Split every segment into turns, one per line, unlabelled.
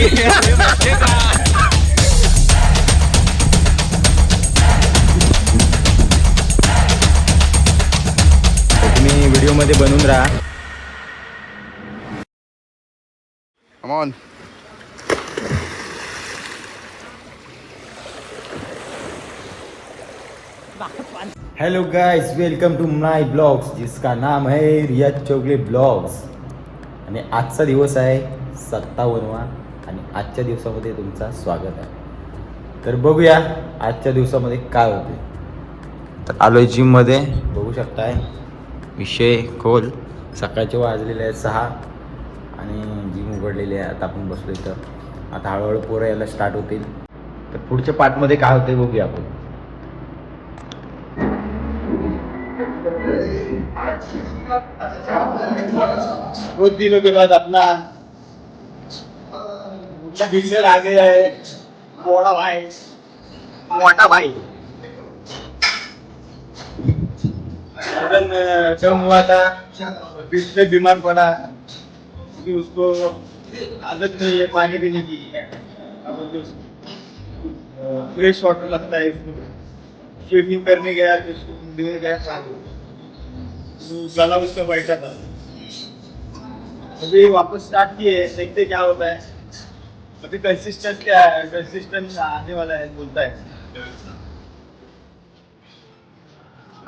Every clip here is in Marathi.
तुम्ही व्हिडिओमध्ये बनवून राहा.
Come on.
Hello guys, welcome to my blogs जिसका नाम है रियाज चौगले ब्लॉग्स. आणि आजचा दिवस आहे 57वा आणि आजच्या दिवसामध्ये तुमचं स्वागत आहे. तर बघूया आजच्या दिवसामध्ये काय होते. तर आलोय जिममध्ये, बघू शकताय विषय खोल. सकाळचे वाजलेले आहेत 6 आणि जिम उघडलेली आहे. आता आपण बसलो इथं. आता हळूहळू पोरं यायला स्टार्ट होतील. तर पुढच्या पार्टमध्ये काय होते बघूया आपण.
बहुत दिनों के बाद अपना पिक्चर आ गया है. मोटा भाई कम हुआ था, पिछले बीमार पड़ा कि उसको आदत नहीं है पानी पीने की. फ्रेश वाटर लगता है इसको. स्विमिंग करने गया तो उसको गया, गला उसका बैठा था. अभी वापस स्टार्ट किए, देखते क्या होता है. अभी कंसिस्टेंट आने वाला है बोलता है.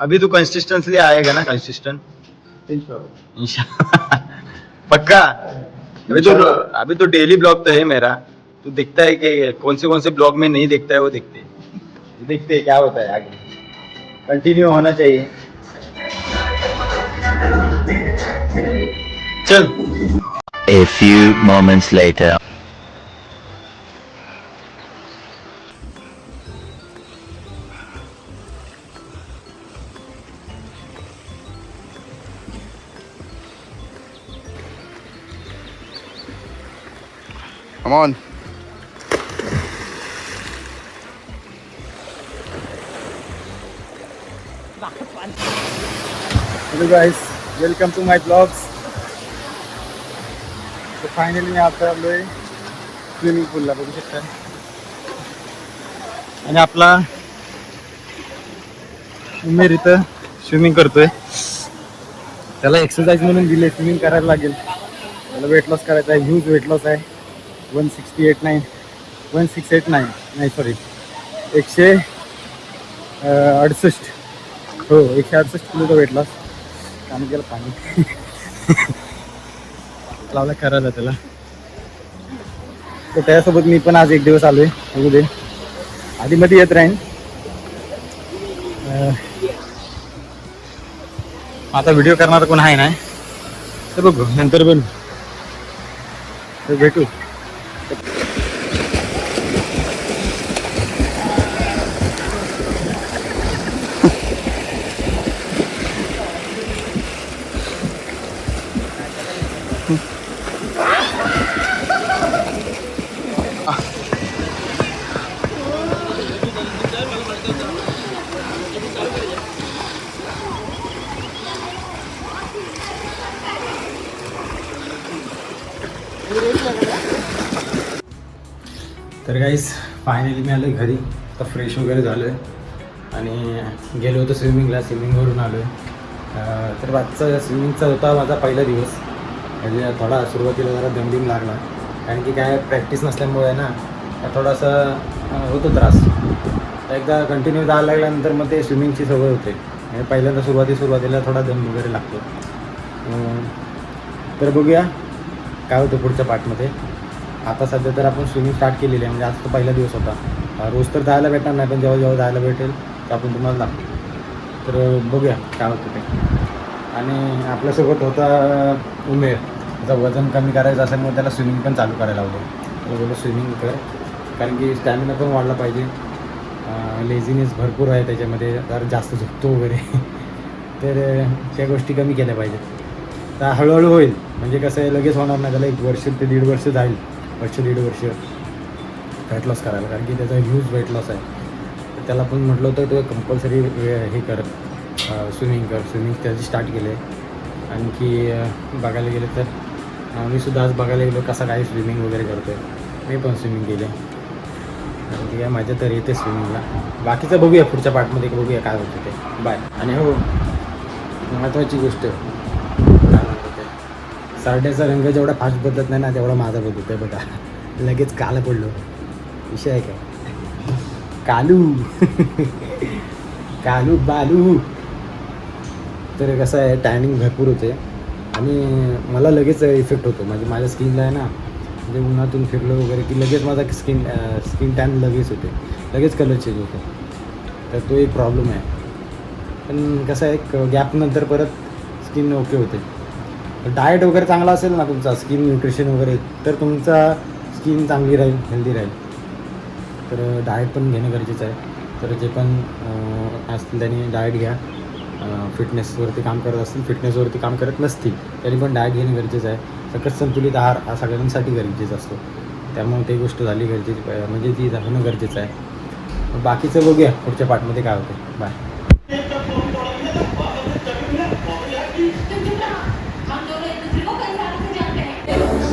अभी तो कंसिस्टेंटली आएगा ना, कंसिस्टेंट पक्का. अभी तो डेली ब्लॉग तो है मेरा. तो दिखता है कि कौन से ब्लॉग में नहीं देखता है वो देखते हैं क्या होता है आगे. कंटिन्यू होना चाहिए. चल.
A few moments later.
Come on.
Hello guys, welcome to my blogs. तो फायनली मी आता आलोय स्विमिंग पूलला, बघू शकता. आणि आपला उमेर इथं स्विमिंग करतोय. त्याला एक्सरसाइज म्हणून दिले, स्विमिंग करायला लागेल. त्याला वेट लॉस करायचा आहे, ह्यूज वेट लॉस आहे. 1689 नाही सॉरी 168. हो, 168 किलोचा वेट लॉस. आणि गेलं पाणी लावला करायला त्याला. तर त्यासोबत मी पण आज एक दिवस आलोय. बघू दे, आधी मध्ये येत राहीन. आता व्हिडिओ करणार कोण आहे नाही, तर बघू नंतर पण भेटू.
तर गाईस फायनली मी आलो आहे घरी. तर फ्रेश वगैरे झालो आहे आणि गेलो होतो स्विमिंगला. स्विमिंगवरून आलो आहे. तर आजचा स्विमिंगचा होता माझा पहिला दिवस. म्हणजे थोडा सुरुवातीला जरा दमदीम लागला, कारण की काय प्रॅक्टिस नसल्यामुळे ना थोडासा होतो त्रास. तर एकदा कंटिन्यू जायला लागल्यानंतर मग ते स्विमिंगची सवय होते. म्हणजे पहिल्यांदा सुरुवातीला थोडा दम वगैरे लागतो. तर बघूया काय होतं पुढच्या पार्टमध्ये. आता सध्या तर आपण स्विमिंग स्टार्ट केलेली आहे. म्हणजे आज तर पहिला दिवस होता. रोज तर जायला भेटणार नाही, पण जेव्हा जायला भेटेल तर आपण तुम्हाला दाखवू. तर बघूया काय होतं ते. आणि आपल्यासोबत होता उमेर. त्याचं वजन कमी करायचं असल्यामुळे त्याला स्विमिंग पण चालू करायला लावलं. त्याला बोललो स्विमिंग कर, कारण की स्टॅमिना पण वाढला पाहिजे. लेझीनेस भरपूर आहे त्याच्यामध्ये, तर जास्त झुकतो वगैरे. तर त्या गोष्टी कमी केल्या पाहिजेत. तर हळूहळू होईल. म्हणजे कसं आहे, लगेच होणार नाही. त्याला 1 वर्ष ते 1.5 वर्ष जाईल. 1.5 वर्ष वेट लॉस करायला, कारण की त्याचा ह्यूज वेट लॉस आहे. तर त्याला पण म्हटलं होतं तो कंपल्सरी हे कर, स्विमिंग कर. स्विमिंग त्याची स्टार्ट केली आहे. आणखी बघायला गेलं तर मी सुद्धा आज बघायला गेलो कसा काय स्विमिंग वगैरे करतो आहे. मी पण स्विमिंग केली ती काय मजा तर येते स्विमिंगला. बाकीचं बघूया पुढच्या पार्टमध्ये, बघूया काय होतं ते. बाय. आणि हो महत्त्वाची गोष्ट काय म्हणतो ते, सरड्याचा रंग जेवढा फास्ट बदलत नाही ना तेवढा माझा बदलत आहे बघा. लगेच काला पडलो. विषय आहे काय कालू कालू बालू. तर कसं आहे टॅनिंग भरपूर होते आणि मला लगेच इफेक्ट होतो. म्हणजे माझ्या स्किनला आहे ना, म्हणजे उन्हातून फिरलं वगैरे की लगेच माझा स्किन टॅन लगेच होते, लगेच कलर चेंज होतो. तर तो एक प्रॉब्लेम आहे. पण कसं आहे एक गॅपनंतर परत स्किन ओके होते. डाएट वगैरे चांगला असेल ना तुमचा, स्किन न्यूट्रिशन वगैरे, तर तुमचा स्किन चांगली राहील, हेल्दी राहील. तर डाएट पण घेणं गरजेचं आहे. तर जे पण असतील त्यांनी डाएट घ्या. फिटनेसवरती काम करत असतील, फिटनेसवरती काम करत नसतील त्यांनी पण डाएट घेणं गरजेचं आहे. सकस संतुलित आहार हा सगळ्यांसाठी गरजेचा असतो. त्यामुळे ती गोष्ट झाली गरजेची, म्हणजे ती होणं गरजेचं आहे. बाकीचं बघूया पुढच्या पार्टमध्ये काय होतं. Bye.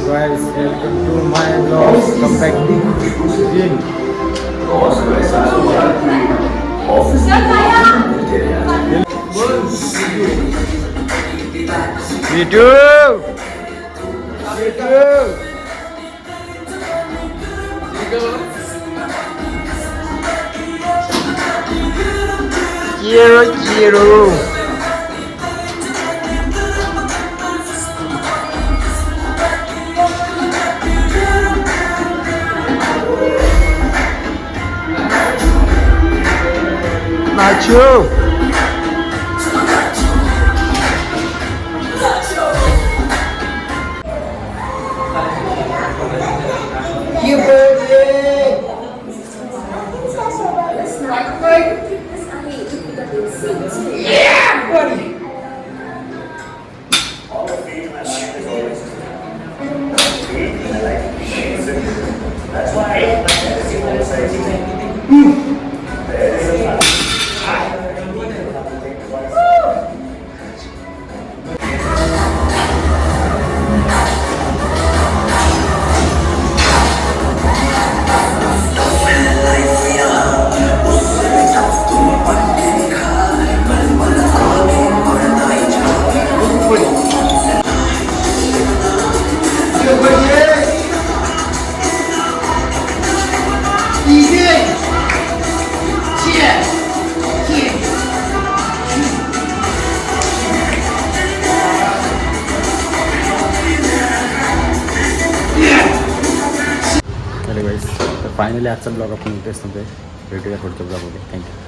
Guys, welcome to my vlog. Come back to gym. Nacho. Finally आजचा ब्लॉग आपण इथेच थांबतोय. भेटूया पुढच्या ब्लॉगमध्ये. थँक्यू.